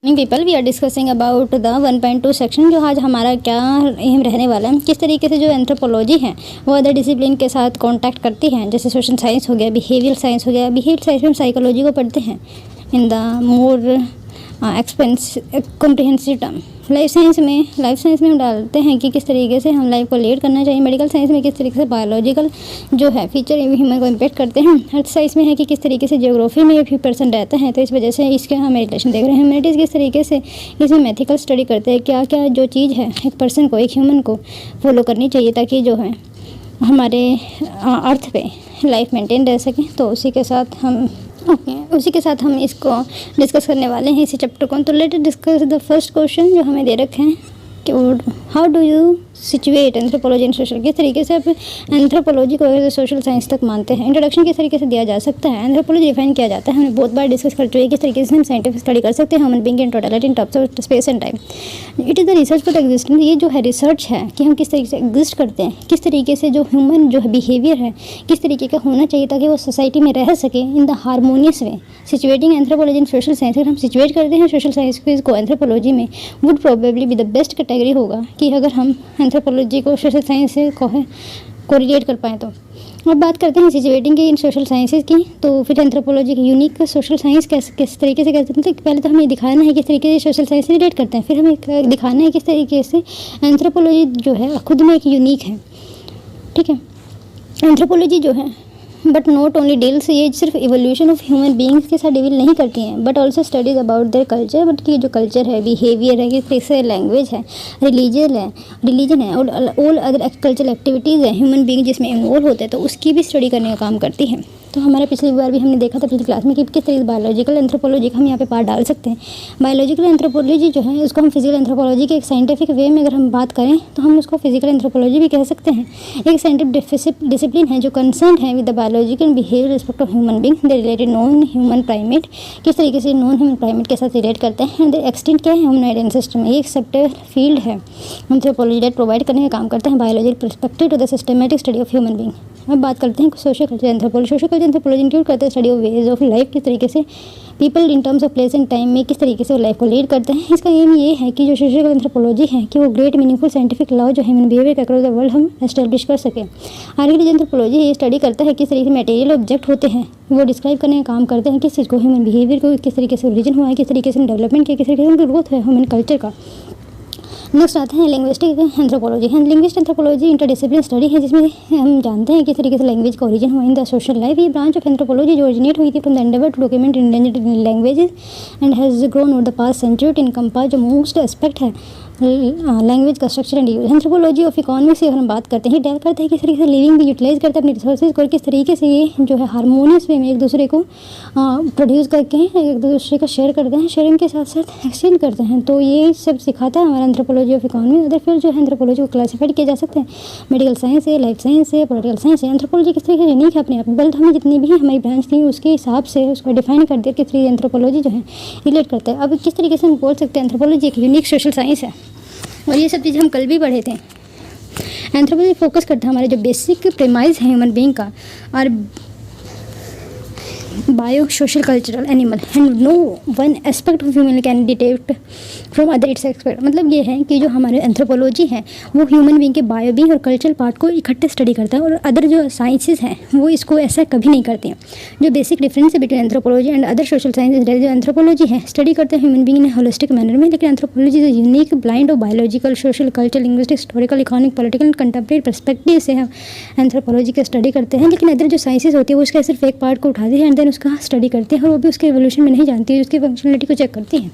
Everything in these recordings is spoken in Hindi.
People we are discussing about the 1.2 section. जो आज हमारा क्या एम रहने वाला है, किस तरीके से जो एंथ्रोपोलॉजी है वो अदर डिसिप्लिन के साथ कांटेक्ट करती है, जैसे सोशल साइंस हो गया, बिहेवियर साइंस हो गया। बिहेवियर साइंस में हम साइकोलॉजी को पढ़ते हैं in the more comprehensive term. Life science में हम डालते हैं कि किस तरीके से हम लाइफ को लीड करना चाहिए। मेडिकल साइंस में किस तरीके से बायोलॉजिकल जो है फीचर ह्यूमन को इम्पेक्ट करते हैं। हेल्थ साइंस में है कि किस तरीके से ज्योग्राफी में भी पर्सन रहते हैं, तो इस वजह से इसके हम रिलेशन देख रहे हैं। ह्यूमैनिटीज़ किस तरीके से इसमें मैथिकल स्टडी करते हैं, क्या क्या जो चीज़ है एक पर्सन को, एक ह्यूमन को फॉलो करनी चाहिए ताकि जो है हमारे अर्थ पे लाइफ मेंटेन रह सके। तो उसी के साथ हम इसको डिस्कस करने वाले हैं, इसी चैप्टर को। तो let us discuss the first question जो हमें दे रखे हैं कि how do you situate anthropology and social. किस तरीके से आप एंथ्रोपोलॉजी को अगर सोशल साइंस तक मानते हैं। इंट्रोडक्शन किस तरीके से दिया जा सकता है, एंथ्रोपोलॉजी डिफाइन किया जाता है, हमने बहुत बार डिस्कस कर चुके हैं। किस तरीके से हम साइंटिफिक स्टडी कर सकते हैं human being in totality in terms of space and time. It is the research for existence. ये जो है रिसर्च है कि हम किस तरीके से एग्जिस्ट करते हैं, किस तरीके से जो ह्यूमन जो है बिहेवियर है किस तरीके का होना चाहिए ताकि वो सोसाइटी में रह सके in the harmonious way. Situating anthropology in social science, अगर हम सिचुएट करते हैं सोशल साइंस को एंथ्रोपोलॉजी में, would probably be the best category होगा कि अगर हम एंथ्रोपोलॉजी को सोशल साइंस से कोरिलेट कर पाएँ। तो अब बात करते हैं सिचुएटिंग की इन सोशल साइंसेज की। तो फिर एंथ्रोपोलॉजी की यूनिक सोशल साइंस किस तरीके से करते हैं। तो पहले तो हमें दिखाना है किस तरीके से सोशल साइंस से रिलेट करते हैं, फिर हमें दिखाना है किस तरीके से एंथ्रोपोलॉजी जो है खुद में एक यूनिक है। ठीक है, एंथ्रोपोलॉजी जो है बट नॉट ओनली डील्स, ये सिर्फ इवोल्यूशन ऑफ ह्यूमन बींग्स के साथ डील नहीं करती हैं, but also studies about their culture. But की जो कल्चर है, बिहेवियर है, किस तरीके से लैंग्वेज है, रिलीजन है और ऑल अदर कल्चरल एक्टिविटीज़ है ह्यूमन बींग जिसमें इन्वॉल्व होते हैं, तो उसकी भी स्टडी करने का काम करती है। तो हमारा पिछली बार भी हमने देखा था पिछली क्लास में कि किस तरीके से बायोलॉजिकल एंथ्रोपोलॉजी का हम यहाँ पे पार्ट डाल सकते हैं। बायोलॉजिकल एंथ्रोपोलॉजी जो है उसको हम फिजिकल एंथ्रोपोलॉजी के एक साइंटिफिक वे में अगर हम बात करें तो हम उसको फिजिकल एंथ्रोपोलॉजी भी कह सकते हैं। एक साइंटिफिक डिसिप्लिन है जो कंसर्न है with the biological behaviour respect of human being. They related non human primate, किस तरीके से नॉन ह्यूमन प्राइमेट के साथ रिलेट करते हैं। एंड एक्सटेंट क्या है, ह्यूमनॉइड एंसेस्टर। एक सेक्टर फील्ड है एंथ्रोपोलॉजी डेट प्रोवाइड करने का काम करता है biological perspective to the systematic study of human being. अब बात करते हैं social culture anthropology. Social culture anthropology include करते हैं study of ways of life, किस तरीके से people in terms of place and time में किस तरीके से वो लाइफ को लीड करते हैं। इसका एम ये है कि जो सोशल एंथ्रोपोलॉजी है कि वो ग्रेट मीनिंगफुल साइंटिफिक लॉ जो ह्यूमन बिहेवियर के अक्रॉस द वर्ल्ड हम एस्टेब्लिश कर सकें। आर्किटेक्चर एंथ्रोपोलॉजी ये स्टडी करता है किस तरीके से मटेरियल ऑब्जेक्ट होते हैं वो डिस्क्राइब करने का काम करते हैं, किस चीज़ को ह्यूमन बिहेवियर को किस तरीके से ओरिजिन हुआ है, किस तरीके से डेवलपमेंट किया, किस तरीके से ग्रोथ है ह्यूमन कल्चर का। नेक्स्ट आते हैं linguistic anthropology. Linguist anthropology interdiscipline study है जिसमें हम जानते हैं किस तरीके से लैंग्वेज का ओरिजिन हुआ इन द सोशल लाइफ। ये ब्रांच ऑफ एंथ्रोपोलॉजी जो ओरिजिनेट हुई थी from the endeavour to document endangered languages and has grown over the past century in compass जो मोस्ट एस्पेक्ट है लैंग्वेज का structure and use. Anthropology of economics से अगर हम बात करते हैं, डेल करते हैं किस तरीके से लिविंग भी यूटिलाइज करते हैं अपनी रिसोर्सेज को और किस तरीके से ये जो है हारमोनियस वे में एक दूसरे को प्रोड्यूस करके एक दूसरे का शेयर करते हैं, शेयरिंग के साथ साथ एक्सचेंज करते हैं। तो ये सब सिखाता है हमारा एंथ्रोपोलॉजी ऑफ इकोनॉमी। अदर फिर जो है एंथ्रोपोलॉजी को क्लासीफाइड किया जा सकते हैं, मेडिकल साइंस है, लाइफ साइंस है, पॉलिटिकल साइंस है। एंथ्रोपोलॉजी किस तरीके से यूनिक है अपने आप में, बल्कि हमें जितनी भी हमारी ब्रांच थी उसके हिसाब से उसको डिफाइन कर दिया किस तरीके एंथ्रोपोलॉजी जो है रिलेट करता है। अब किस तरीके से हम बोल सकते हैं एंथ्रोपोलॉजी एक यूनिक सोशल साइंस है, और ये सब चीज़ हम कल भी पढ़े थे। एंथ्रोपोलॉजी फोकस करता है हमारे जो बेसिक प्रेमाइज है ह्यूमन बीइंग का और bio social cultural animal and no one aspect of human can detect from other its expect. मतलब ये है कि जो हमारे एंथ्रोपोलॉजी है वो ह्यूमन बीइंग के बायो बीइंग और कल्चरल पार्ट को इकट्ठे स्टडी करता है और अदर जो साइंसेज हैं वो इसको ऐसा कभी नहीं करती हैं। जो बेसिक डिफरेंस है between anthropology and other social sciences, जो एंथ्रोपोलॉजी है स्टडी करते हैं human being in holistic manner में, लेकिन anthropology is unique blind of biological social cultural linguistic historical economic political and contemporary perspective से हम एंथ्रोपोलॉजी का स्टडी करते हैं। लेकिन अदर जो साइंसेज होती है वो उसका सिर्फ एक पार्ट को उठाती है एंड देन उसका स्टडी करते हैं और वो भी उसके एवोल्यूशन में नहीं जानती है, उसकी फंक्शनलिटी को चेक करती हैं।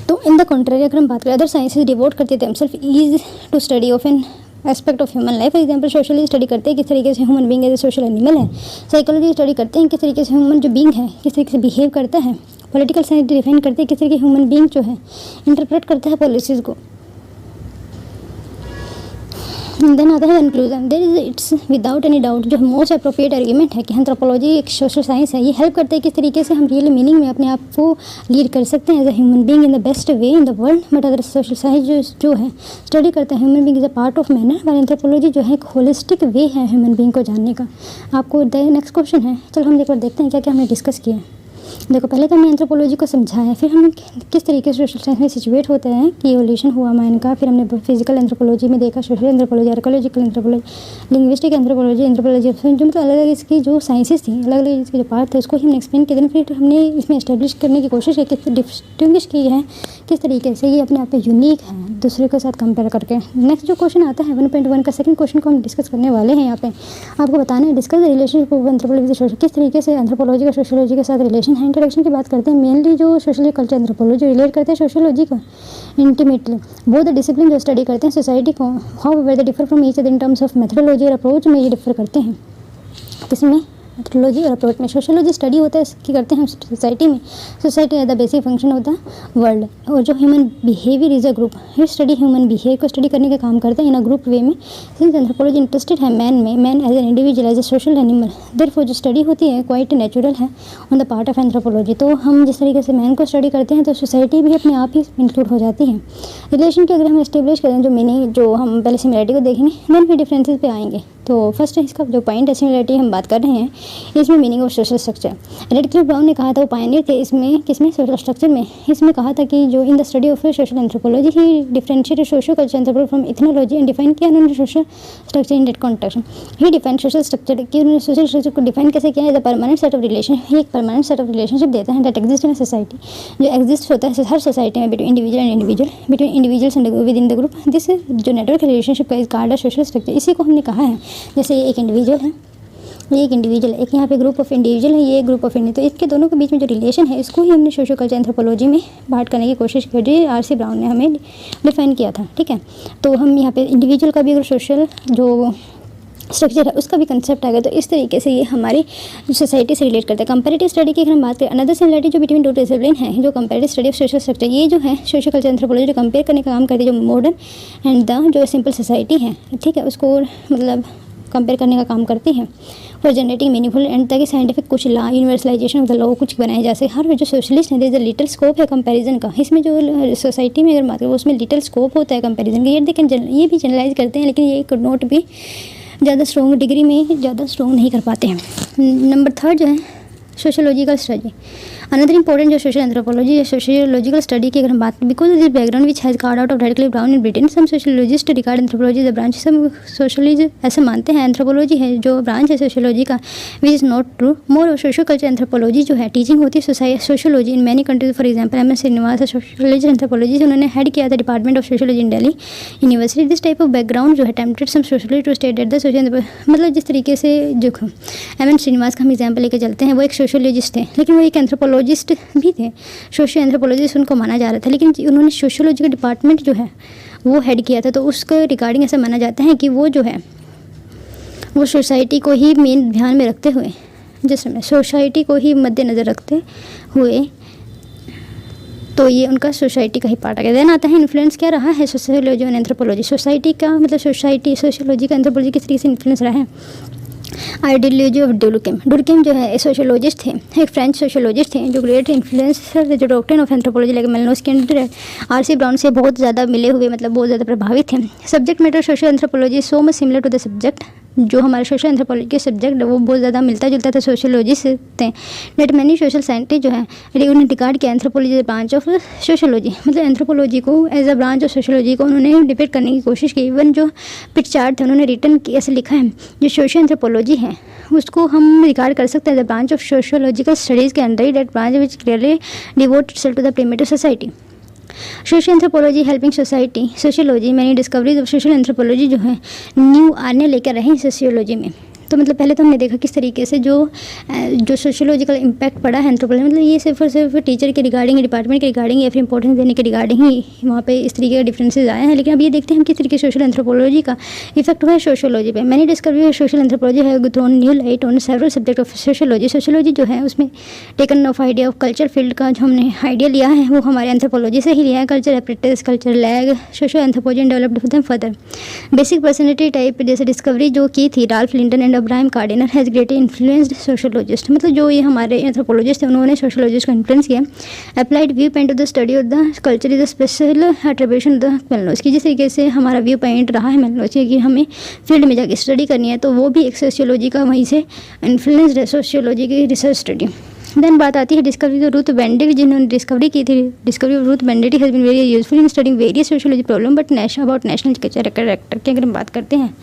तो इन द कॉन्ट्रेरी अगर हम बात करें, अदर साइंसेज डिवोट करते थे self is to study of an aspect of human life. For example socially study करते हैं किस तरीके से human being as a social animal है। साइकोलॉजी स्टडी करते हैं किस तरीके से ह्यूमन जो बींग है किस तरीके से बिहेव करता है। पॉलिटिकल साइंस डिफाइन करते हैं किस तरीके ह्यूमन बींग जो है इंटरप्रेट करता है पॉलिसीज़ को। देन आता है conclusion. There is it's without any doubt जो मोस्ट अप्रोप्रिएट आर्ग्यूमेंट है कि एंथ्रोपोलॉजी एक सोशल साइंस है। ये हेल्प करता है किस तरीके से हम रियल मीनिंग में अपने आप को लीड कर सकते हैं as a human being in the best way in the world. But other social science जो है स्टडी करते हैं human being is a part of manner, और एंथ्रोपोलॉजी जो है एक होलिस्टिक वे है ह्यूमन बीइंग को जानने का। आपको नेक्स्ट क्वेश्चन है, चलो हम एक बार देखते हैं क्या क्या हमने डिस्कस किया है। देखो पहले तो हमने एंथ्रोपोलॉजी को समझा है, फिर हम किस तरीके से सोशल साइंस में सिचुएट होते हैं कि इवोल्यूशन हुआ माइंड का, फिर हमने फिजिकल एंथ्रोपोलॉजी में देखा, social anthropology, archaeological anthropology, linguistic anthropology, anthropology, जो मतलब अलग अलग इसकी जो साइंसेस थी, अलग अलग इसके जो पार्ट थे उसको हमने एक्सप्लेन किए। फिर हमने इसमें एस्टेब्लिश करने की कोशिश की, किस डिस्टिंग्विश की है किस तरीके से ये अपने आप में यूनिक है दूसरे के साथ कंपेयर करके। नेक्स्ट जो क्वेश्चन आता है 1.1 का सेकंड क्वेश्चन को हम डिस्कस करने वाले हैं। यहाँ पे आपको बताना है discuss the relationship of anthropology with social, किस तरीके से एंथ्रोपोलॉजी का सोशियोलॉजी के साथ रिलेशन है। इंट्रोडक्शन की बात करते हैं, मेनली जो सोशल कल्चर एंथ्रोपोलॉजी रिलेट करते हैं सोशियोलॉजी को इंटीमेटली। वो द डिसिप्लिन जो स्टडी करते हैं सोसाइटी को, how way the differ from each other in terms of methodology और अप्रोच में ये डिफर करते हैं। किसमें? मेथडोलॉजी और अप्रोच में। सोशियोलॉजी स्टडी होता है कि करते हैं हम सोसाइटी में, society as the basic function होता है वर्ल्ड, और जो human behaviour is a group, ये स्टडी ह्यूमन बिहेवियर को स्टडी करने का काम करते हैं इन अ ग्रुप वे में। सिंस एंथ्रोपोलॉजी इंटरेस्टेड है मैन में, man as an individual as a social animal, therefore जो स्टडी होती है क्वाइट नेचुरल है on the part of anthropology. तो हम जिस तरीके से मैन को स्टडी करते हैं तो सोसाइटी भी अपने आप ही इंक्लूड हो जाती है। रिलेशन की अगर हम एस्टेब्लिश करें जो मीनिंग, जो हम पहले सिमिलरिटी को देखेंगे देन फिर डिफरेंसेस पे आएंगे। तो फर्स्ट इसका जो पॉइंट है सिमिलरिटी हम बात कर रहे हैं, इसमें meaning of social structure. Radcliffe Brown ने कहा था, वो पायनियर थे इसमें, किसमें? सोशल स्ट्रक्चर में। इसमें कहा था कि जो in the study of social anthropology he differentiated socio culture anthropology from ethnology and define किया उन्होंने social structure in that context. He define social structure कि उन्होंने सोशल स्ट्रक्चर को डिफाइन कैसे किया है? The permanent set of relation, एक परमानेंट सेट ऑफ रिलेशनशिप देता है दैट एग्जिस्ट इन सोसाइटी, जो एग्जिस्ट होता है हर सोसाइटी में between individual and individual, between individuals and with in the group. This जो नेटवर्क रिलेशनशिप का इज कॉल्ड सोशल स्ट्रक्चर। इसी को हमने कहा है, जैसे ये एक इंडिविजुअल है, ये एक इंडिविजुअल, एक यहाँ पे ग्रुप ऑफ इंडिविजुअल है, ये एक ग्रुप ऑफ इंडिविजुअल, तो इसके दोनों के बीच में जो रिलेशन है इसको ही हमने सोशल कल्चर एंथ्रोपोलॉजी में बात करने की कोशिश की, जो आर.सी. ब्राउन ने हमें डिफाइन किया था। ठीक है, तो हम यहाँ पे इंडिविजुअल का भी अगर सोशल जो स्ट्रक्चर है उसका भी कंसेप्ट आ गया। तो इस तरीके से ये हमारी सोसाइटी से रिलेट करते हैं। कंपैरेटिव स्टडी की अगर हम बात करें, अनदर सिमिलरिटी जो बिटवीन टू डिसिप्लिन है, जो comparative study of social structure, ये जो है सोशल कल्चर एंथ्रोपोलॉजी जो कंपेयर करने का काम करती है, जो मॉडर्न एंड द जो सिंपल सोसाइटी है, ठीक है, उसको मतलब कंपेयर करने का काम करती है फॉर जनरेटिंग मीनिंगफुल एंड ताकि साइंटिफिक कुछ law, universalisation of the law कुछ बनाए जा सके। हर जो सोशलिस्ट है there is a little scope है कंपैरिजन का। इसमें जो सोसाइटी में अगर बात करें उसमें लिटिल स्कोप होता है कंपैरिजन का। ये देखें ये भी जनरलाइज करते हैं, लेकिन ये कुड नॉट भी ज़्यादा स्ट्रॉन्ग डिग्री में ज़्यादा स्ट्रॉन्ग नहीं कर पाते हैं। नंबर थर्ड जो है सोशियोलॉजिकल स्टडी। अनदर इंपॉर्टेंट जो सोशल एंथ्रोपोलॉजी या सोशियोलॉजिकल स्टडी की अगर हम बात, because this background which has card out of Radcliffe Brown in Britain, some sociologist regard anthropology the branch, सब सोशलिस्ट ऐसे मानते हैं एंथ्रोपोलॉजी है जो ब्रांच है सोशियोलॉजी का, which is not true. More social culture anthropology जो है टीचिंग होती है sociology in many countries. For example M S. Srinivas sociology anthropology से उन्होंने हेड किया था department of sociology in Delhi university. This type of background जो है tempted some socialist to state that the social, मतलब जिस तरीके से जो एम.एस. श्रीनिवास का हम एग्जाम्पल लेकर चलते हैं, वो एक सोशियोलॉजिस्ट थे लेकिन वो एक एंथ्रोपोलॉजिस्ट भी थे। सोशियो एंथ्रोपोलॉजिस्ट उनको माना जा रहा था, लेकिन उन्होंने सोशियोलॉजी का डिपार्टमेंट जो है वो हेड किया था। तो उसके रिगार्डिंग ऐसा माना जाता है कि वो जो है वो सोसाइटी को ही मेन ध्यान में रखते हुए, जिसमें सोसाइटी को ही मद्देनज़र रखते हुए, तो ये उनका सोसाइटी का ही पार्ट आ गया। देन आता है इन्फ्लुएंस क्या रहा है सोशियोलॉजी और एंथ्रोपोलॉजी। सोसाइटी का मतलब सोसाइटी सोशियोलॉजी का एंथ्रोपोलॉजी किस तरीके से इन्फ्लुएंस रहा है। Ideology of डुर्केम। डुर्केम जो है सोशियोलॉजिस्ट थे, एक फ्रेंच सोशियोलॉजिस्ट थे जो ग्रेट इन्फ्लुएंस जो doctrine of anthropology like Malinowski and R C. Brown से बहुत ज़्यादा मिले हुए, मतलब बहुत ज़्यादा प्रभावित थे। Subject matter social anthropology so much similar to the subject, जो हमारे सोशल एंथ्रोपोलॉजी के सब्जेक्ट वो बहुत ज़्यादा मिलता जुलता था सोशियोलॉजी से थे। डेट मैनी सोशल साइंटिस्ट जो है उन्होंने रिगार्ड किया एंथ्रोपोलॉजी ब्रांच ऑफ सोशियोलॉजी, मतलब एंथ्रोपोलॉजी को as a branch of sociology को उन्होंने डिपेक्ट करने की कोशिश की। इवन जो पिट चार्ट थे उन्होंने रिटर्न ऐसे लिखा है, जो सोशल एंथ्रोपोलॉजी है उसको हम रिगार्ड कर सकते हैं the branch of sociological studies के अंदर ही, that branch which clearly devote itself to the primitive society. Social anthropology helping society sociology मैंने डिस्कवरीज ऑफ सोशल एंथ्रोपोलॉजी जो है न्यू आने लेकर रहे सोशियोलॉजी में। तो मतलब पहले तो हमने देखा किस तरीके से जो सोशियोलॉजिकल इम्पैक्ट पड़ा है एंथ्रोपोलॉजी, मतलब ये सिर्फ और सिर्फ टीचर के रिगार्डिंग, डिपार्टमेंट के रिगार्डिंग या फिर इंपॉर्टेंस देने के रिगार्डिंग ही वहाँ पे इस तरीके के डिफरेंसेस आए हैं। लेकिन अब ये देखते हैं हम किस तरीके से सोशल एंथ्रोपोलॉजी का इफेक्ट हुआ है सोशियोलॉजी पे। मैंने डिस्कवरी ऑफ सोशल एंथ्रोपोलॉजी है thrown new light on several subject of sociology. Sociology जो है उसमें taken of idea of culture field का जो हमने आइडिया लिया है वो हमारे एंथ्रोपोलॉजी से ही लिया है। Culture apparatus, culture lag, social anthropology developed them further. Basic personality type जैसे डिस्कवरी जो की थी Ralph Linton and Abraham Kardiner has greatly influenced sociologist, मतलब जो ये हमारे एंथ्रोपोलॉजिस्ट थे उन्होंने सोशियोलॉजिस्ट को इन्फ्लुएंस किया। Applied view point of the study of the culture is the special attribution of the Malinowski. जिस तरीके से हमारा व्यू पॉइंट रहा है मेलनोस्की कि हमें फील्ड में जाके स्टडी करनी है, तो वो भी एक सोशियोलॉजी का वहीं से इन्फ्लुएंस्ड है, सोशियोलॉजी की रिसर्च स्टडी। देन बात आती है डिस्कवरी ऑफ रूथ बेनेडिक्ट, जिन्होंने डिस्कवरी की थी। Discovery of Ruth Benedict has been very useful in studying various sociology problem but about national character की अगर हम बात करते हैं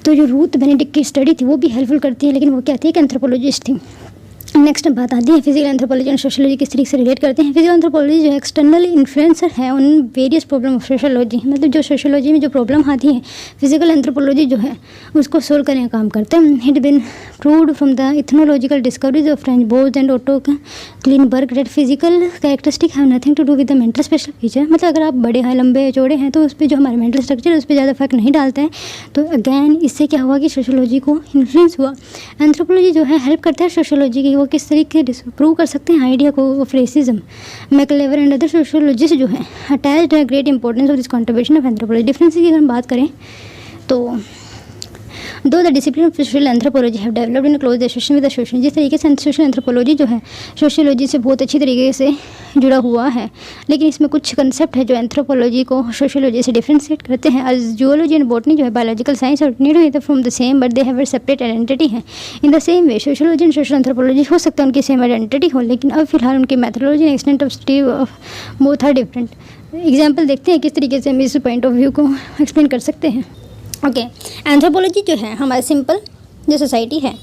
तो जो रूथ बेनेडिक्ट की स्टडी थी वो भी हेल्पफुल करती है, लेकिन वो क्या थी, एक एंथ्रोपोलॉजिस्ट थी। नेक्स्ट बात आती है फिजिकल एंथ्रोपोलॉजी और सोशियोलॉजी किस तरीके से रिलेट करते हैं। फिजिकल एंथ्रोपोलॉजी जो है एक्सटर्नल इन्फ्लुएंसर है उन वेरियस प्रॉब्लम ऑफ सोशियोलॉजी, मतलब जो सोशियोलॉजी में जो प्रॉब्लम आती है फिजिकल एंथ्रोपोलॉजी जो है उसको सोल्व करने का काम करते हैं। It been proved from the ethnological discoveries of Franz बोर्ड and Otto Klineberg that physical characteristic have nothing to do with the mental special feature, मतलब अगर आप बड़े हैं, लंबे चौड़े हैं तो उस पर जो हमारे मेंटल स्ट्रक्चर है उस पर ज़्यादा फर्क नहीं डालता है। तो अगैन इससे क्या हुआ कि सोशियोलॉजी को इन्फ्लुएंस हुआ। एंथ्रोपोलॉजी जो है हेल्प करता है सोशियोलॉजी की, वो किस तरीके प्रूव कर सकते हैं आइडिया को of racism. MacIver and other sociologist जो है अटैच्ड है great importance of this contribution of anthropology. Difference की अगर हम बात करें तो दो the discipline of social anthropology have developed in close association with the social, जिस तरीके से सोशल एंथ्रोपोलॉजी जो है सोशियोलॉजी से बहुत अच्छी तरीके से जुड़ा हुआ है, लेकिन इसमें कुछ कंसेप्ट है जो एंथ्रोपोलॉजी को सोशियोलॉजी से डिफ्रेंशिएट करते हैं। एज जूलॉजी एंड बॉटनी जो है बायोलॉजिकल साइंस और need from the same but they have separate identity है। In the same way sociology and social anthropology हो सकता है उनकी सेम आइडेंटिटी हो, लेकिन अब फिलहाल उनकी methodology and extent of study of both are different. Example देखते हैं किस तरीके से हम इस पॉइंट ऑफ व्यू को एक्सप्लेन कर सकते हैं। ओके, एंथ्रोपोलॉजी जो है हमारे सिंपल जो सोसाइटी है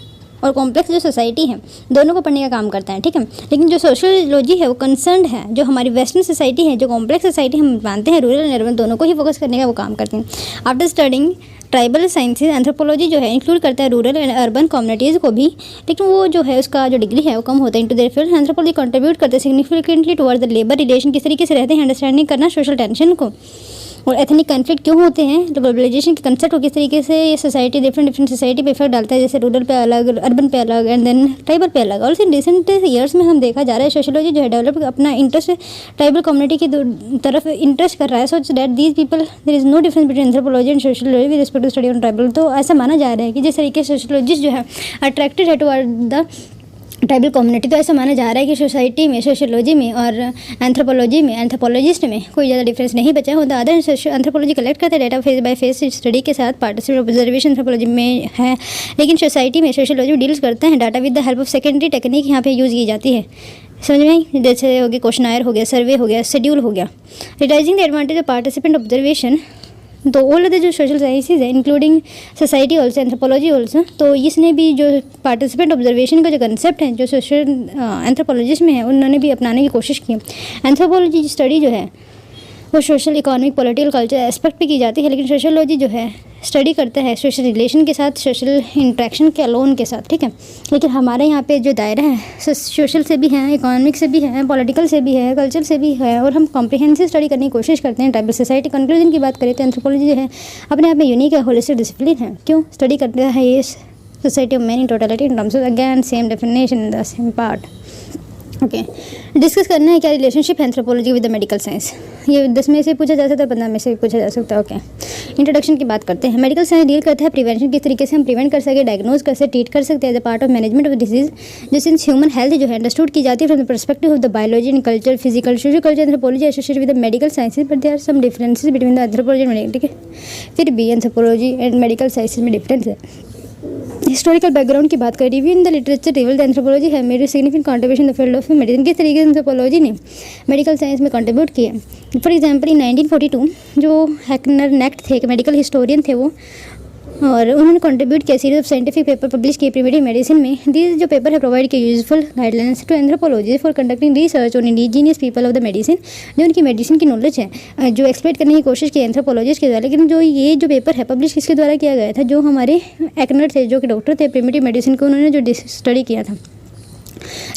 और कॉम्प्लेक्स जो सोसाइटी है दोनों को पढ़ने का काम करता है, ठीक है। लेकिन जो सोशियोलॉजी है वो कंसर्न है जो हमारी वेस्टर्न सोसाइटी है, जो कॉम्प्लेक्स सोसाइटी हम मानते हैं, रूरल एंड अर्बन दोनों को ही फोकस करने का वो काम करते हैं। After studying tribal sciences anthropology जो है इंक्लूड करता है रूरल एंड अर्बन कम्युनिटीज़ को भी, लेकिन वो जो है उसका जो डिग्री है वो कम होता है। Into their field anthropology contribute करते हैं significantly toward the labour relation, किस तरीके से रहते हैं, अंडरस्टैंडिंग करना सोशल टेंशन को, और एथनिक कन्फ्लिक्ट क्यों होते हैं, तो ग्लोबलाइजेशन के कंसेप्ट को किस तरीके से ये सोसाइटी डिफरेंट सोसाइटी पे इफेक्ट डालता है, जैसे रूरल पे अलग, अर्बन पे अलग एंड देन ट्राइबल पे अलग। और रिसेंट ईयर्स में हम देखा जा रहा है सोशियोलॉजी जो है डेवलप अपना इंटरेस्ट ट्राइबल कम्युनिटी की तरफ इंटरेस्ट कर रहा है, so that these people there is no difference between anthropology and sociology with respect to study on tribal. तो ऐसा माना जा रहा है कि जिस तरीके से सोशियोलॉजिस्ट जो है अट्रैक्टेड है टुवर्ड द ट्राइबल कम्युनिटी, तो ऐसा माना जा रहा है कि सोसाइटी में सोशियोलॉजी में और एंथ्रोपोलॉजी में एंथ्रोपोलॉजिस्ट में कोई ज़्यादा डिफरेंस नहीं बचा होता। अदर एंथ्रोपोलॉजी कलेक्ट करते data face by face study के साथ पार्टिसिपेट ऑब्जर्वेशन एंथ्रोपोलॉजी में है, लेकिन सोसाइटी में सोशियोलॉजी डील्स करते हैं data with the help of secondary technique यहाँ पे यूज़ की जाती है। समझ में, जैसे हो गया क्वेश्चनायर हो गया, सर्वे हो गया, शेड्यूल हो गया। Realising the advantage of participant observation, तो ऑल अदर जो सोशल साइंसेज है including society also anthropology also, तो इसने भी जो पार्टिसिपेंट ऑब्जर्वेशन का जो कंसेप्ट है जो सोशल एंथ्रोपोलॉजिस्ट में है उन्होंने भी अपनाने की कोशिश की। एंथ्रोपोलॉजी स्टडी जो है वो social, economic, political, culture aspect पे की जाती है, लेकिन सोशियोलॉजी जो है स्टडी करता है सोशल रिलेशन के साथ, सोशल इंट्रैक्शन के अलोन के साथ, ठीक है। लेकिन हमारे यहाँ पे जो दायरा है सोशल से भी है, इकोनॉमिक से भी है, पॉलिटिकल से भी है, कल्चर से भी है, और हम कॉम्प्रिहेंसिव स्टडी करने की कोशिश करते हैं ट्राइबल सोसाइटी। कंक्लूजन की बात करें तो एंथ्रोपोलॉजी जो है अपने आप में यूनिक है, होलिस्टिक डिसिप्लिन है। क्यों स्टडी करता है ये society of man in totality in terms of again same definition in the same part. Okay, discuss करना है क्या रिलेशनशिप है anthropology with the medical science. ये 10 में से पूछा जा सकता है, 15 में से भी पूछा जा सकता है। ओके, इंट्रोडक्शन की बात करते हैं। मेडिकल साइंस डील करता है प्रिवेंशन, किस तरीके से हम प्रिवेंट कर सके, डायग्नोज कर सके, ट्रीट कर सकते हैं as a part of management of disease, जो सिंस ह्यूमन हेल्थ जो है अंडरस्टूड की जाती है from the perspective of the biology and culture, physical, social, culture, anthropology associated with the medical sciences, but there are some differences between the anthropology and medical, ठीक है। फिर भी एंथ्रोपोलॉजी एंड मेडिकल साइंसेज में डिफरेंस है। हिस्टोरिकल बैकग्राउंड की बात करें, review in the literature reveal the anthropology है made significant contribution in the field of medicine, किस तरीके से एंथ्रोपोलॉजी ने मेडिकल साइंस में कंट्रीब्यूट किया। फॉर एग्जांपल इन 1942 जो हैकनर नेक्ट थे, मेडिकल हिस्टोरियन थे वो, और उन्होंने कंट्रीब्यूट किया series of scientific paper publish किए प्रिवेंटिव मेडिसिन में। दिस जो पेपर है प्रोवाइड किया useful guidelines to anthropology for conducting research on indigenous people of the medicine, जो उनकी मेडिसिन की नॉलेज है जो एक्सप्लेन करने की कोशिश की एंथ्रोपोलॉजिस्ट के द्वारा। लेकिन जो ये जो पेपर है पब्लिश किसके द्वारा किया गया था, जो हमारे एक्नर थे जो कि डॉक्टर थे प्रिवेंटिव मेडिसिन को, उन्होंने जो स्टडी किया था।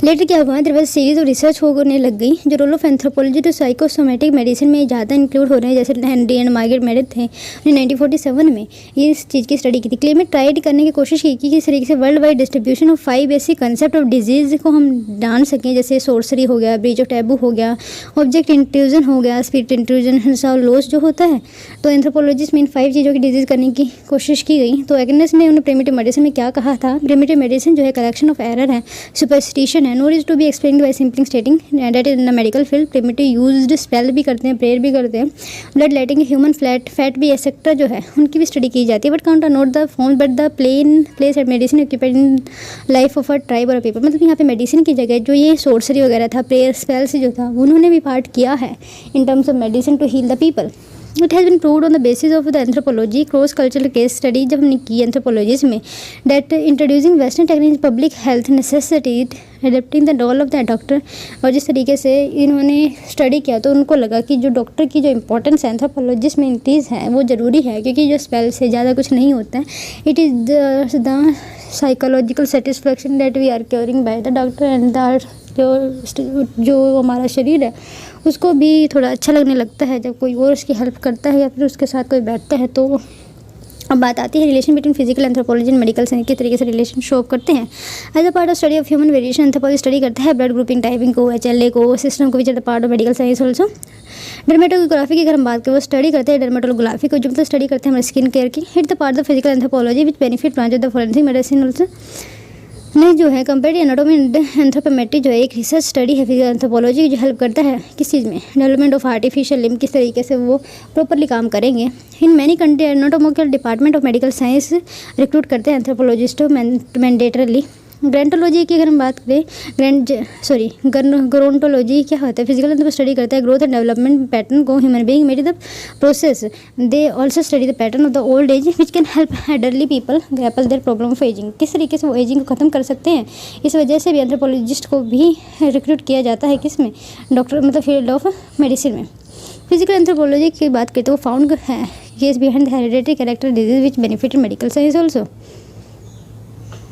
लेटर क्या हुआ, there was series of research होने लग गई जो role of anthropology to psychosomatic medicine में ज़्यादा इंक्लूड हो रहे हैं, जैसे हेनरी एंड मार्गरेट मेडिथ थे, उन्होंने 1947 में ये इस चीज़ की स्टडी की थी। क्लेमेट ट्राइड करने की कोशिश की कि किस तरीके से world wide distribution of 5 basic concept of disease को हम जान सकें, जैसे सोर्सरी हो गया, ब्रीच ऑफ टैबू हो गया, ऑब्जेक्ट इंट्रूजन हो गया, स्पिरिट इंट्रूजन, लॉस जो होता है। तो एंथ्रोपोलॉजिस्ट में इन 5 चीज़ों की डिजीज़ करने की कोशिश की गई। तो एग्नेस ने उन्हें प्रिमिटिव मेडिसिन में क्या कहा था, प्रिमिटिव मेडिसिन जो है कलेक्शन ऑफ एरर है, सुपरस्टिशन है, nor is to be explained by simply stating that is in the medical field primitive used spell भी करते हैं, प्रेयर भी करते हैं, ब्लड लेटिंग, ह्यूमन फैट भी एक्सेट्रा जो है उनकी भी स्टडी की जाती है। But count are not the form but the plain place at medicine occupied in life of a tribe और पीपल। मतलब यहाँ पे मेडिसिन की जगह जो ये सोर्सरी वगैरह था, प्रेयर स्पेल्स जो था, उन्होंने भी पार्ट किया है in terms of medicine to heal the people. It has been proved on the basis of the anthropology cross cultural case study जब हमने की एंथ्रोपोलॉजीज में that introducing western technique public health necessitated adapting the role of the doctor. और जिस तरीके से इन्होंने स्टडी किया तो उनको लगा कि जो डॉक्टर की जो इंपॉर्टेंस एंथ्रोपोलॉजिस्ट में इंक्रीज है वो ज़रूरी है, क्योंकि जो स्पेल से ज़्यादा कुछ नहीं होता है। It is the psychological satisfaction that we are curing by the doctor and the जो हमारा शरीर है उसको भी थोड़ा अच्छा लगने लगता है जब कोई और उसकी हेल्प करता है या फिर उसके साथ कोई बैठता है। तो अब बात आती है relation between physical anthropology and medical science, किस तरीके से रिलेशन शो अप करते हैं। As a part of study of human variation anthropology study करता है ब्लड ग्रुपिंग, टाइपिंग को, HLA को, सिस्टम को, which are the part of medical science also. Dermatography की अगर हम बात करें वो स्टडी करते हैं डर्मेटोग्राफी को, जो मतलब स्टडी करते हैं हमारे स्किन केयर की। It the part of physical anthropology which benefit branch of the forensic medicine also. नहीं जो है कंपेरेटिव एनाटॉमी एंड एंथ्रोपोमेट्री जो है एक रिसर्च स्टडी है फिजिकल एंथ्रोपोलॉजी जो हेल्प करता है किस चीज़ में, डेवलपमेंट ऑफ आर्टिफिशियल लिम्ब, किस तरीके से वो प्रॉपरली काम करेंगे। In many country anatomical department of medical science recruit करते हैं एंथ्रोपोलॉजिस्ट मैंडेटरली। ग्रेंटोलॉजी की अगर हम बात करें ग्रोंटोलॉजी क्या होता है, फिजिकल एंथ्रोपो स्टडी करता है ग्रोथ एंड डेवलपमेंट पैटर्न को human being made the process. They also study the pattern of the old age which can help elderly people grapple their problem of ageing, किस तरीके से वो एजिंग को ख़त्म कर सकते हैं। इस वजह से भी एंथ्रोपोलॉजिस्ट को भी रिक्रूट किया जाता है किस में, डॉक्टर मतलब फील्ड ऑफ मेडिसिन में। फिजिकल एंथ्रोपोलॉजी की बात करते हैं वो फाउंड है case behind the hereditary character disease which benefit medical science also.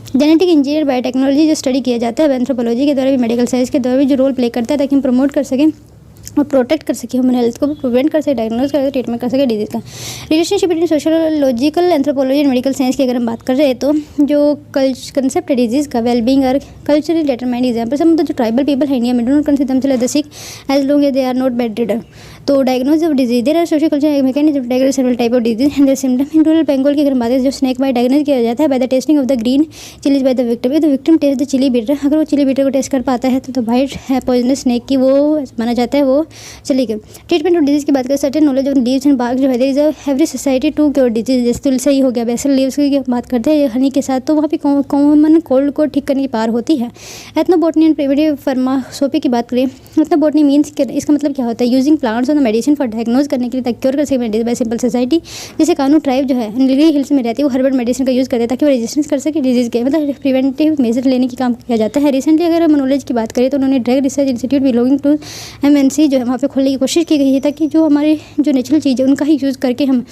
Genetic engineer biotechnology जो स्टडी किया जाता है एंथ्रोपोलॉजी के द्वारा भी मेडिकल साइंस के द्वारा भी जो रोल प्ले करता है ताकि हम प्रमोट कर सकें और प्रोटेक्ट कर सके ह्यूमन हेल्थ को, प्रिवेंट कर सके, डायग्नोज कर सके, ट्रीटमेंट कर सके डिजीज़ का। Relationship between sociological anthropology and medical science की अगर हम बात कर रहे हैं तो जो कंसेप्ट है डिजीज़ का वेलबींग और कल्चरली डिटरमाइंड एग्जाम्पल सब, मतलब जो ट्राइबल पीपल है इंडिया में don't consider themselves as sick as long as they are not bedridden. तो diagnose of disease there are social culture mechanism diagnose several type of disease and their symptom. In rural Bengal की अगर बात है जो स्नेक बाइट डायग्नोज किया जाता है by the testing of the green chillies by the victim. The victim test the chilli bitter, अगर वो चिली बीटर को टेस्ट कर पाता है तो बाइट है पॉइजनस स्नेक की वो माना जाता है वो चली गई। ट्रीटमेंट ऑफ डिजीज की बात करें certain knowledge of leaves and bark जो है there is every society to cure disease, जैसे तुलसी ही हो गया, बेसल लीव्स की बात करते हैं हनी के साथ तो वहाँ पे कॉमन कोल्ड को ठीक करने की पार होती है। एथनोबोटनी एंड प्रिमिटिव फार्माकोपी की बात करें, एथनोबोटनी मीन्स इसका मतलब क्या होता है, using plants on the medicine for diagnose करने के लिए ताकि क्योर कर सके डिजीज बाय सिंपल सोसाइटी। जैसे कानू ट्राइब जो है नीलगिरी हिल्स में रहती है वो हर्बल मेडिसिन का यूज़ करते हैं ताकि वो रेजिस्टेंस कर सके डिजीज़ के, मतलब प्रिवेंटिव मेजर लेने की काम किया जाता है। रिसेंटली अगर मनोलॉजी की बात करें तो उन्होंने drug research institute belonging to MNC जो है वहाँ पे खोलने की कोशिश की गई है ताकि जो हमारे जो नेचुरल चीज़ है उनका ही यूज़ करके हम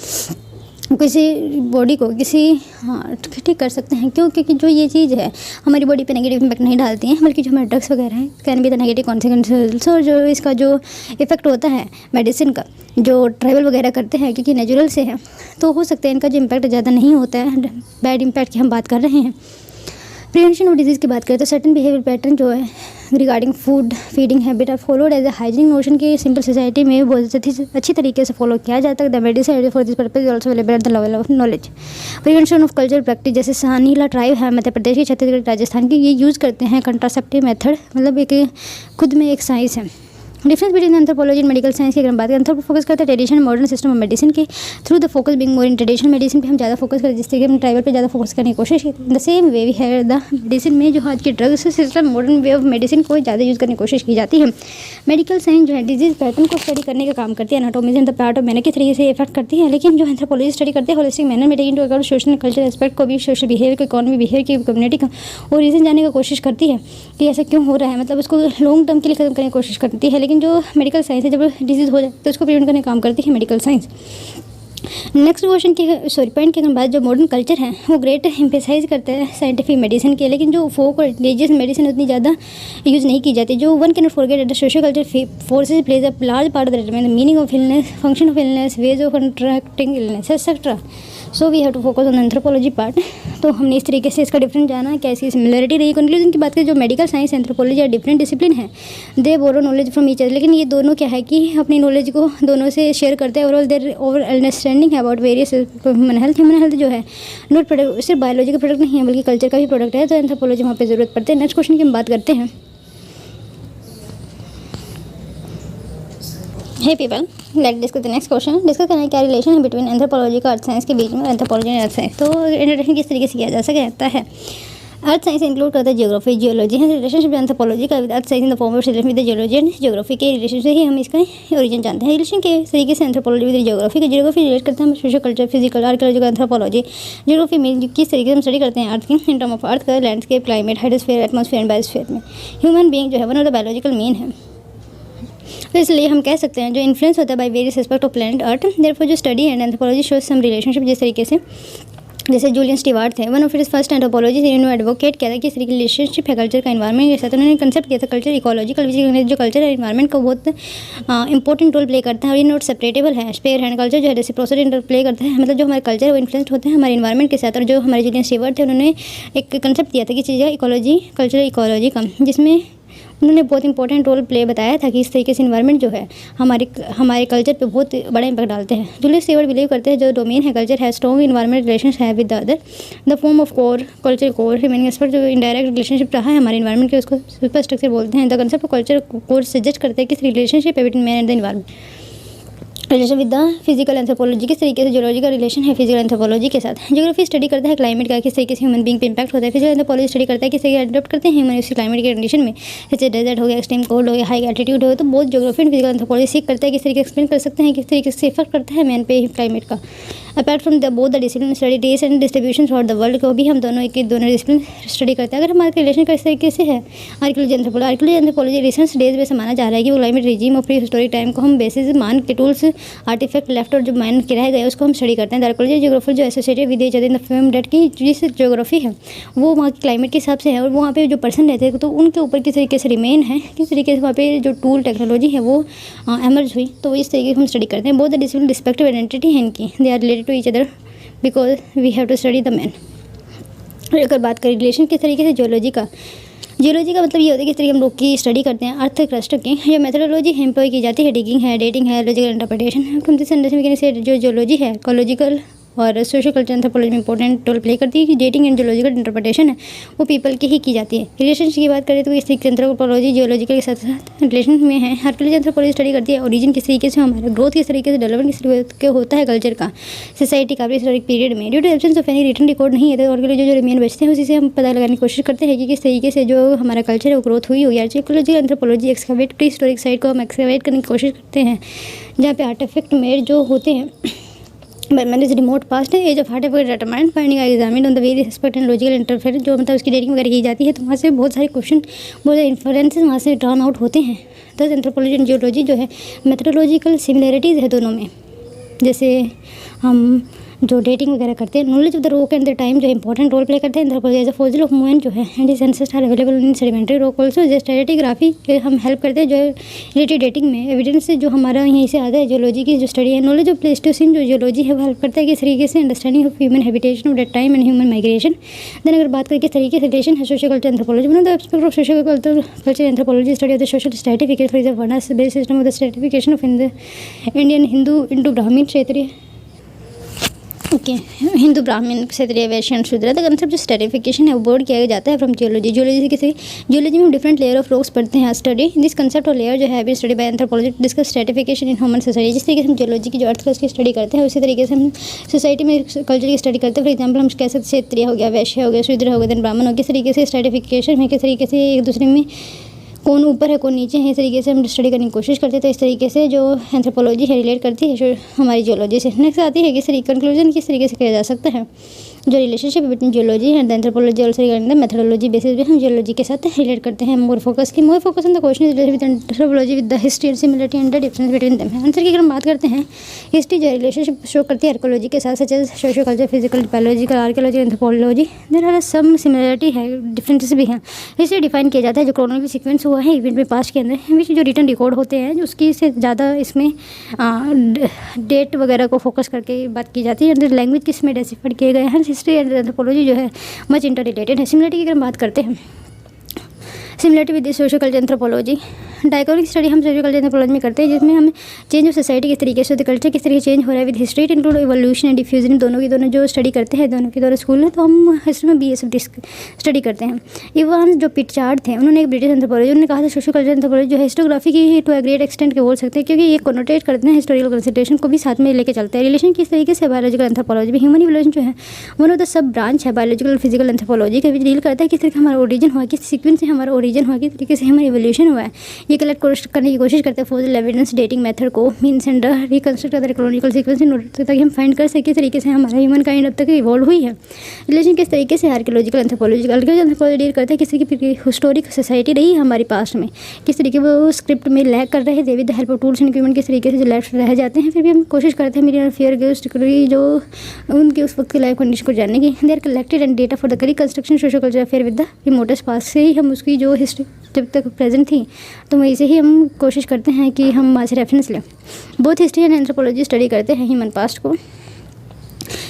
किसी बॉडी को किसी ठीक कर सकते हैं। क्यों? क्योंकि जो ये चीज़ है हमारी बॉडी पे नेगेटिव इम्पैक्ट नहीं डालती हैं, बल्कि जो हमारे ड्रग्स वगैरह हैं can be the negative consequences. और जो इसका जो इफेक्ट होता है मेडिसिन का जो ट्राइबल वगैरह करते हैं क्योंकि नेचुरल से है तो हो सकता है इनका जो इम्पैक्ट ज़्यादा नहीं होता है, बैड इम्पैक्ट की हम बात कर रहे हैं। प्रिवेंशन ऑफ डिजीज़ की बात करें तो सर्टन बिहेवियर पैटर्न जो है regarding food feeding habit are followed as a hygienic notion की सिंपल सोसाइटी में बहुत अच्छी तरीके से फॉलो किया जाता है। The medicine for this purpose also available at the level of knowledge. Prevention of cultural practice जैसे सानीला ट्राइब है मध्य प्रदेश की, छत्तीसगढ़, राजस्थान की, ये यूज़ करते हैं कंट्रासेप्टिव मेथड, मतलब एक खुद में एक साइंस है। Difference between anthropology and medical science की अगर हम बात करें, एंथ्रोपो फोकस करता है traditional modern system of medicine की through the focus being more in traditional medicine पे हम ज़्यादा फोकस करते हैं, जिससे कि हम ट्राइबल पे ज़्यादा फोकस करने की कोशिश की। द सेम वे वी है द मेडिसिन में जो आज की drugs system modern way of medicine को ज़्यादा यूज़ करने की कोशिश की जाती है। मेडिकल साइंस जो है डिजीज पैटर्न को स्टडी करने का काम करती है, anatomy and the part of manner के तरीके से इफेक्ट करती है, लेकिन जो एंथ्रोपोलॉजी स्टडी करते हैं होलिस्टिक मैनर में taking into account social culture aspect को भी, सोशल बिहेवियर को, इकोनॉमी बिहेवियर की, कम्युनिटी का और रीज़न जानने की कोशिश करती है कि ऐसा क्यों हो रहा है, मतलब उसको लॉन्ग टर्म के लिए खत्म करने की कोशिश करती है। लेकिन जो मेडिकल साइंस है जब डिजीज़ हो जाए तो उसको प्रिवेंट करने का काम करती है मेडिकल साइंस। नेक्स्ट क्वेश्चन की पॉइंट की अगर बात जो मॉडर्न कल्चर है वो ग्रेट एम्फेसाइज करता है साइंटिफिक मेडिसिन के, लेकिन जो फोक और रिलीजियस मेडिसिन उतनी ज़्यादा यूज़ नहीं की जाती। जो one can not forget that the social culture forces plays a large part of the meaning of illness, function of illness, ways of contracting illness etcetera. So we have to focus on anthropology part. तो हमने इस तरीके से इसका डिफरेंस जाना, कैसी सिमिलरिटी रही। कंक्लूजन की बात करें, जो मेडिकल साइंस, एंथ्रोपोलॉजी या डिफरेंट डिसिप्लिन है, दे बोरो नॉलेज फ्रॉम ईच अदर, लेकिन ये दोनों क्या है कि अपनी नॉलेज को दोनों से शेयर करते हैं। ओवरऑल देयर ओवर अंडरस्टैंडिंग है अबाउट वेरियस ह्यूमन हेल्थ जो है नॉट प्रोडक्ट, सिर्फ बायोलॉजी का प्रोडक्ट नहीं है बल्कि कल्चर का भी प्रोडक्ट है। तो एंथ्रोपोलॉजी वहाँ पे ज़रूरत पड़ती है। नेक्स्ट क्वेश्चन की हम बात करते हैं। Hey people, let discuss the next question. Discuss करना है क्या रिलेशन है बिटवीन एंथ्रोपोलॉजी का अर्थ साइंस के बीच में, एंथ्रोपोलॉजी एंड अर्थ साइंस। तो इंट्रोडक्शन किस तरीके से किया जा सकता है। अर्थ साइंस इंक्लूड करता है जियोग्राफी, जियोलॉजी है। रिलेशनशिप एंथ्रोपोलॉजी का with earth science in the form of relation with geology and geography के रिलेशन से ही हम इसका ओरिजिन जानते हैं। रिलेशन के तरीके से एंथ्रोपोलॉजी विद जियोग्राफी का, जियोग्राफी रिलेट करते हैं हम social culture, physical, archaeological, anthropology. Geography में किस तरीके से हम स्टडी करते हैं अर्थ की इन टर्म ऑफ अर्थ का landscape, climate, hydrosphere, atmosphere and biosphere में। ह्यूमन बीइंग जो है one of the biological mean है, तो इसलिए हम कह सकते हैं जो इन्फ्लुएंस होता है by various aspect of planet earth. Therefore जो study and anthropology shows some relationship, जिस तरीके से जैसे जूलियन स्टीवार्ट थे, one of its first anthropology, इन्होंने एडवोकेट किया था कि इस तरीके रिलेशनशिप है कल्चर का एनवायरनमेंट के साथ। उन्होंने कंसेप्ट किया था कल्चर इकोलॉजिकल, जो कल्चर है एनवायरनमेंट को बहुत इंपॉर्टेंट रोल प्ले करता है और ये नॉट सेपरेटेबल है। स्पेयर हैंड कल्चर जो है रेसिप्रोसिटी इंटर प्ले करता है, मतलब जो हमारे कल्चर है वो इन्फ्लुएंस होते हैं हमारे एनवायरनमेंट के साथ। और जो हमारे जूलियन स्टीवार्ट थे उन्होंने एक कंसेप्ट दिया था कि चीज़ इकोलॉजी, कल्चर इकोलॉजी का, जिसमें उन्होंने बहुत इंपॉर्टेंट रोल प्ले बताया था कि इस तरीके से इन्वायरमेंट जो है हमारे कल्चर पे बहुत बड़ा इंपैक्ट डालते हैं। जूलियस स्टीवार्ट बिलीव करते हैं जो डोमेन है कल्चर है स्ट्रॉन्ग इन्वायरमेंट रिलेशंस है with the other, the form of core culture core remaining aspect, जो इनडायरेक्ट रिलेशनशिप रहा है हमारे इन्वायरमेंट के उसको सुपर स्ट्रक्चर बोलते हैं। The concept of culture core suggest करते हैं कि रिलेशनशिप है between man and the environment. Relation with the physical anthropology, किस तरीके से जियोलॉजी का रिलेशन है फिजिकल एंथ्रोपोलॉजी के साथ। जियोग्राफी स्टडी करता है क्लाइमेट का, किस तरीके से ह्यूमन बीइंग पे इंपैक्ट होता है। फिजिकल एंथ्रोपोलॉजी स्टडी करता है किस तरीके से अडॉप्ट करते हैं ह्यूमन उसी क्लाइमेट के कंडीशन में, जैसे डेजर्ट हो गया, एक्सट्रीम कोल्ड हो गया, हाई एल्टीट्यूड हो गया। तो बहुत जियोग्राफी एंड फिजिकल एंथ्रोपोलॉजी सीख करता है किस तरीके से एक्सप्लेन कर सकते हैं किस तरीके से इफेक्ट करता है मैन पे क्लाइमेट का। Apart from the both the discipline study days and distribution through out the world को भी हम दोनों डिसिप्लिन स्टडी करते हैं। अगर हमारे रिलेशन का इस तरीके से है आर्कियोलॉजी एंथ्रोपोलॉजी रिसेंट डेज में माना जा रहा है कि वो climate regime of pre historic time को हम बेसिस मान के टूल्स आर्टिफैक्ट लेफ्ट और जो मान के रह गए उसको हम स्टडी करते हैं। आर्कियोलॉजी जियोग्राफर जो associated with each other in the form that की जिस जियोग्राफी है वो वहाँ की क्लाइमेट के हिसाब से है और वहाँ पे जो पर्सन रहते हैं तो उनके ऊपर किस तरीके से रिमेन है, किस तरीके से वहाँ पे जो टूल टेक्नोलॉजी है वो एमर्ज हुई, तो इस तरीके से हम स्टडी करते हैं। बहुत द डिसिप्लिन रिस्पेक्टिव आइडेंटिटी है इनकी, they are related to each other because we have to study the man. अगर बात करें रिलेशन किस तरीके से जियोलॉजी का मतलब ये होता है किस तरीके हम लोग की स्टडी करते हैं अर्थ क्रस्ट की। ये मेथोडोलॉजी एम्प्लॉय की जाती है, डिगिंग है, डेटिंग है, logical interpretation. From this understanding से जो जियोलॉजी है इकोलॉजिकल और सोशल कल्चर एंथ्रोपोलॉजी में इंपॉर्टेंट रोल प्ले करती है कि डेटिंग एंड जियोलॉजिकल इंटरप्रिटेशन है वो पीपल की ही की जाती है। रिलेशनशिप की बात करें तो इस तरीके एंथ्रोपोलॉजी जियोलॉजिकल के साथ साथ रिलेशन में है। आर्कियोलॉजी एंथ्रोपोलॉजी स्टडी करती है ओरिजिन किस तरीके से हमारा ग्रोथ किस तरीके से डेवलपमेंट किस तरीके के होता है कल्चर का सोसाइटी का हिस्टोरिक पीरियड में। Due to absence of any written record नहीं है तो आर्कियोलॉजी जो रिमेन बचते हैं उसी से हम पता लगाने की कोशिश करते हैं कि किस तरीके से जो हमारा कल्चर है वो ग्रोथ हुई होगी। Archaeology anthropology excavate pre historic site को हम एक्सकवेट करने की कोशिश करते हैं जहाँ पे आर्टिफैक्ट मेड जो होते हैं मैंने रिमोट पास्ट है age of artefact determined finding examine on the various aspect and logical interference, जो मतलब उसकी डेटिंग वगैरह की जाती है तो वहाँ से बहुत सारे क्वेश्चन बहुत सारे इन्फ्लुएंसेस वहाँ से ड्रॉन आउट होते हैं। तो एंथ्रोपोलॉजी एंड जियोलॉजी जो है मेथोडोलॉजिकल सिमिलरिटीज़ है दोनों में। जैसे हम जो डेटिंग वगैरह करते हैं knowledge of the rock and the time जो इंपॉर्टेंट रोल प्ले करते हैं anthropology as a fossil of movement जो है and is ancestor available in sedimentary rock also जैसे स्ट्रेटिग्राफी हम हेल्प करते हैं जो रिलेटेड डेटिंग में एविडेंस जो हमारा यहीं से आता है जियोलॉजी की जो स्टडी है। नॉलेज ऑफ प्लेस्टोसिन जो जियोलॉजी है वो हेल्प करता है किस तरीके से understanding of human habitation of that time and human migration. Then अगर बात करें किस तरीके से रिलेशन है social culture anthropology one of the aspect of social culture anthropology study of the social stratification for the varnas base system of the stratification of in the Indian Hindu into Brahmin Kshatriya Hindu ब्राह्मण क्षत्रिय वैश्य शूद्र। द कंसेप्ट जो स्ट्रेटिफिकेशन है वो बोर्ड किया जाता है फ्रॉम जियोलॉजी। जियोलॉजी में हम डिफरेंट लेयर ऑफ रॉक्स पढ़ते हैं स्टडी दिस कंसेप्ट और लेयर जो है अभी study bye anthropology discuss stratification in human society. जिस तरीके से हम जियोलॉजी की जो अर्थ की स्टडी करते हैं उसी तरीके से हम सोसाइटी में कल्चर की स्टडी करते हैं। फॉर एग्जाम्पल हम कह सकते क्षत्रिय हो गया, वैश्य हो गया, शूद्र हो गया, देन ब्राह्मण हो गया। किस तरीके से स्ट्रेटिफिकेशन है किस तरीके से एक दूसरे में कौन ऊपर है कौन नीचे है इस तरीके से हम स्टडी करने की कोशिश करते हैं। तो इस तरीके से जो एंथ्रोपोलॉजी है रिलेट करती है जो हमारी जियोलॉजी से। नेक्स्ट आती है किस तरीके कंक्लूजन किस तरीके से किया जा सकता है जो relationship between geology and anthropology also regarding the methodology basis पे हम जियोलॉजी के साथ रिलेट करते हैं। More focus on the question is with anthropology with the history and similarity and the difference between them. Answer की अगर हम बात करते हैं हिस्ट्री जो रिलेशनशिप शो करती है आर्कियोलॉजी के साथ such as social culture physical biological archaeology anthropology there are some similarity है डिफरेंसेस भी हैं। हिस्ट्री डिफाइन किया जाता है जो क्रोनोलॉजिकल सीक्वेंस हुआ है इवेंट में पास्ट के अंदर विच जो रिटन रिकॉर्ड होते हैं उसकी से ज़्यादा इसमें डेट वगैरह को फोकस करके बात की जाती है। लैंग्वेज किस में डेसिफाइड किए गए हैं हिस्ट्री एंड एंथ्रोपोलॉजी जो है मच इंटर रिलेटेड है। सिमिलरिटी की अगर हम बात करते हैं, similarity with social culture anthropology, diachronic study हम सोशल कल्चर एंथ्रोपोलॉजी में करते हैं, जिसमें हम चेंज ऑफ सोसाइटी किस तरीके से, कल्चर किस तरीके से चेंज हो रहा है with history, include evolution and diffusion, दोनों की दोनों जो स्टडी करते हैं, दोनों के दोनों स्कूल है, तो हम हिस्ट्री में BS स्टडी करते हैं। इवान जो पिचार्ड थे, उन्होंने एक ब्रिटिश एंथ्रोपोलॉजी, उन्होंने कहा था सोशल कल्चर एंथ्रोपोलॉजी जो है हिस्टोग्राफी की टू अ ग्रेट एक्सटेंट के बोल सकते हैं, क्योंकि ये कोनोटेट करते हैं हिस्टोरिकल कंसिडरेशन को भी साथ में लेके चलते हैं। रिलेशन किस तरीके से बायोलॉजिकल एंथ्रोपोलॉजी में, ह्यूमन इवोल्यूशन जो है one of the sub branch है बायोलॉजिकल फिजिकल एंथ्रोपोलॉजी का, डील करता है किस तरीके हमारा ओरिजिन हुआ, किस सीक्वेंस से हमारा ओरिजिन हुआ, किस तरीके से हमारा इवोल्यूशन हुआ है, ये कलेक्ट करने की कोशिश करते हैं फॉसिल एविडेंस डेटिंग मेथड को, मीन्स एंड रिकंस्ट्रक्ट करते हैं क्रोनोलॉजिकल सीक्वेंस इन ऑर्डर ताकि हम फाइंड कर सकें किस तरीके से हमारा ह्यूमन काइंड अब तक इवॉल्व हुई है। रिलेशन किस तरीके से आर्कियोलॉजिकल एंथ्रोपोलॉजी डील करते हैं किस तरीके की हिस्टोरिक सोसाइटी रही है हमारी पास्ट में, किस तरीके वो स्क्रिप्ट में लैक कर रहे थे with the help of tools and equipment, किस तरीके से जो लेफ्ट रह जाते हैं, फिर भी हम कोशिश करते हैं मेरी फेयर गेस्ट जो उनके उस वक्त की लाइफ कंडीशन को जानने की। They are collected and data for the reconstruction social culture affair with the remotest past, से ही हम उसकी जो हिस्ट्री जब तक प्रेजेंट थी तो वहीं से ही हम कोशिश करते हैं कि हम वहाँ से रेफरेंस लें। Both history and anthropology study करते हैं ह्यूमन पास्ट को।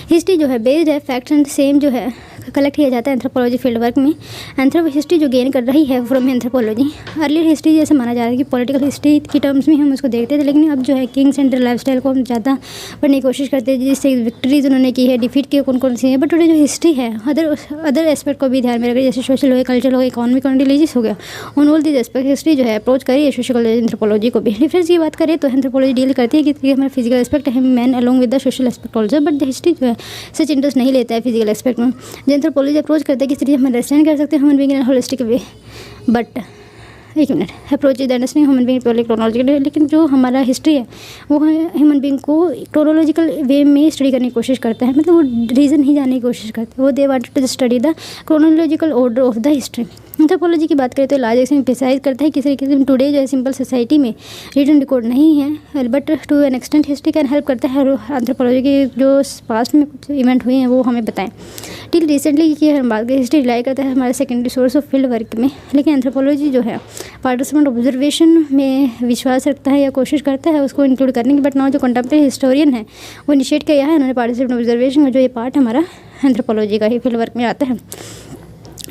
हिस्ट्री जो है बेस्ड है फैक्ट्स एंड सेम जो है कलेक्ट किया जाता है एंथ्रोपोलॉजी फील्ड वर्क में। एंथ्रो हिस्ट्री जो गेन कर रही है फ्रॉम एंथ्रोपोलॉजी, अर्लियर हिस्ट्री जैसे माना जा रहा है कि पॉलिटिकल हिस्ट्री की टर्म्स में हम उसको देखते थे, लेकिन अब जो है किंग्स एंड लाइफस्टाइल को हम ज़्यादा पढ़ने की कोशिश करते हैं, जिससे विक्ट्रीज उन्होंने की है, डिफीट की कौन कौन सी है। बट टुडे जो हिस्ट्री है अदर एस्पेक्ट को भी ध्यान में रखें, जैसे सोशल हो गया, कल्चर हो गया, इकोनॉमिक और रिलीजियस हो गया, on all these aspect history जो है अप्रोच करी है सोशल एंथ्रोपोलॉजी को भी। डिफरेंस की बात करें तो एंथ्रोपोलॉजी डील करती है कि हमारा फिजिकल एस्पेक्ट है man along with the social aspect also, but history जो है सच इंटरेस्ट नहीं लेता है फिजिकल एस्पेक्ट में। जो एंथ्रोपोलॉजी अप्रोच करता है किस तरीके हम अंडरस्टैंड कर सकते हैं human being in holistic way, but एक minute approach is understanding human being पहले क्रोनोलॉजिकल, लेकिन जो हमारा हिस्ट्री है वो ह्यूमन बीइंग को क्रोनोलॉजिकल वे में स्टडी करने की कोशिश करता है, मतलब वो रीज़न ही जानने की कोशिश करता है, वो they wanted to study the chronological order of the history. Anthropology की बात करें तो लार्ज एक्सटेंट एम्फसाइज करता है किस तरीके से टुडे जो है सिंपल सोसाइटी में रिटन रिकॉर्ड नहीं है, but to an extent history can help करता है एंथ्रोपोलॉजी की जो पास्ट में कुछ इवेंट हुए हैं वो हमें बताएं। टिल रिसेंटली की हम बात करें हिस्ट्री रिलाई करता है हमारे secondary source of field work में, लेकिन एंथ्रोपोलॉजी जो है पार्टिसिपेंट ऑब्जर्वेशन में विश्वास रखता है या कोशिश करता है उसको इंक्लूड करने की। बट नाउ जो कंटेम्प्रेरी हिस्टोरियन है वो इनिशिएट किया है उन्होंने पार्टिसिपेंट ऑब्जर्वेशन में, जो ये पार्ट हमारा एंथ्रोपोलॉजी का ही फील्ड वर्क में आता है।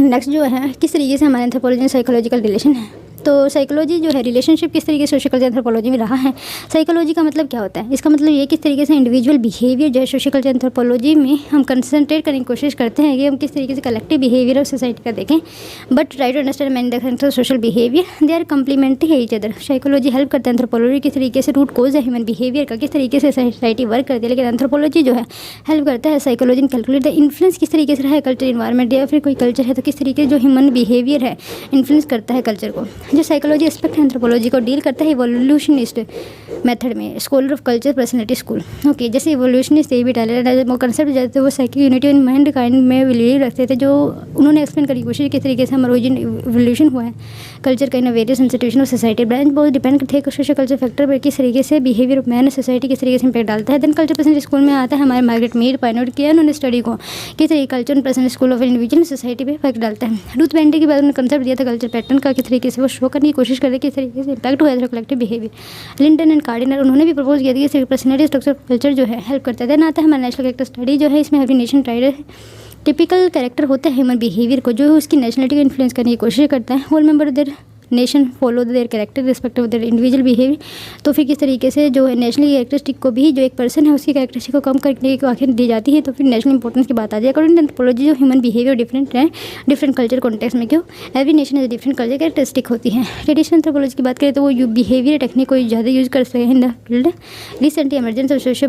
नेक्स्ट जो है किस तरीके से हमारे एंथ्रोपोलॉजी में साइकोलॉजिकल रिलेशन है, तो साइकोलॉजी जो है रिलेशनशिप किस तरीके से सोशल कल्चर एंथ्रोपोलॉजी में रहा है। साइकोलॉजी का मतलब क्या होता है, इसका मतलब ये किस तरीके से इंडिविजुअल बिहेवियर जो है सोशल कल्चर एंथ्रोपोलॉजी में हम कंसंट्रेट करने की कोशिश करते हैं कि हम किस तरीके से कलेक्टिव बिहेवियर ऑफ सोसाइटी का देखें, but try to understand many the social behaviour, they are complementary है ईच अदर। साइकोलॉजी हेल्प करता है एंथ्रोपोलॉजी किस तरीके से रूट कोज है ह्यूमन बिहेवियर का, किस तरीके से सोसाइटी वर्क करती है, लेकिन एंथ्रोपोलॉजी जो है हेल्प करता है psychology in calculate the influence किस तरीके से रहा है कल्चर इन्वायरमेंट, या फिर कोई कल्चर है तो किस तरीके से जो ह्यूमन बिहेवियर है इन्फ्लुएंस करता है कल्चर को। जो साइकोलॉजी एस्पेक्ट एंथ्रोपोलॉजी को डील करता है इवोल्यूशनिस्ट मेथड में, scholar of culture personality school. Okay, जैसे इवोल्यूशनिस्ट ये भी डाले वो कंसेप्ट जाते वो psychic unity in mind kind में बिलीव रखते थे, जो उन्होंने एक्सप्लेन करने की कोशिश किस तरीके से हमारा ओरिजिन इवोल्यूशन हुआ है कल्चर का in various institution of society. Branch बहुत डिपेंड करते हैं सोशल कल्चर फैक्टर पर किस तरीके से बिहेवियर ऑफ मैन सोसाइटी किस तरीके से इंपैक्ट डालता है। देन कल्चर पर्सनैलिटी स्कूल में आता है हमारे मार्गरेट मीड पायनोट किया उन्होंने स्टडी को किस तरीके culture personal school of individual society पे इफेक्ट डालता है। रूथ बेंडी के बाद उन्होंने कंसेप्ट दिया था कल्चर पैटर्न का, किस तरीके से वो शो करने की कोशिश करते किस तरीके से इंपैक्ट हुआ है कलेक्टिव बिहेवियर। लिंटन एंड कार्डिनर उन्होंने भी प्रपोज किया था कि पर्सनैलिटी स्ट्रक्चर कल्चर जो है हेल्प करता है। देन आता है हमारा नेशनल कैरेक्टर स्टडी जो है, इसमें every nation tried typical character होता है ह्यूमन बिहेवियर को जो उसकी नेशनलिटी को इन्फ्लुएंस करने की कोशिश करता है। Whole member their nation follow their character respect of their individual behaviour, तो फिर किस तरीके से जो है नेशनल कैरेक्टरिस्टिक को भी जो एक पर्सन है उसकी कैरेक्टरिस्टिक को कम करने की आखिर दी जाती है, तो फिर नेशनल इंपॉर्टेंस की बात आ जाए। अकॉर्डिंग टू एंथ्रोपोलॉजी जो ह्यूमन बिहेवियर डिफरेंट है डिफरेंट कल्चर कॉन्टेक्स्ट में, क्यों every nation is different culture characteristic होती है। ट्रेडिशनल एंथ्रोपोलॉजी की बात करें तो वो बिहेवियर टेक्निक को ज़्यादा यूज़ कर सकते हैं इन the field. Recently emergence of social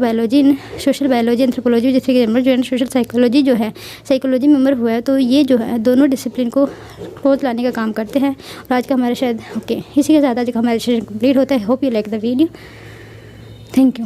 biology anthropology जैसे कि एमरजेंस सोशल साइकोलॉजी जो है साइकोलॉजी में उम्र हुआ है, तो ये जो है दोनों डिसिप्लिन को क्लोज लाने का काम करते हैं। और आज का हमारा शायद ओके इसी के साथ आज का हमारा सेशन कंप्लीट होता है। Hope you like the video, thank you.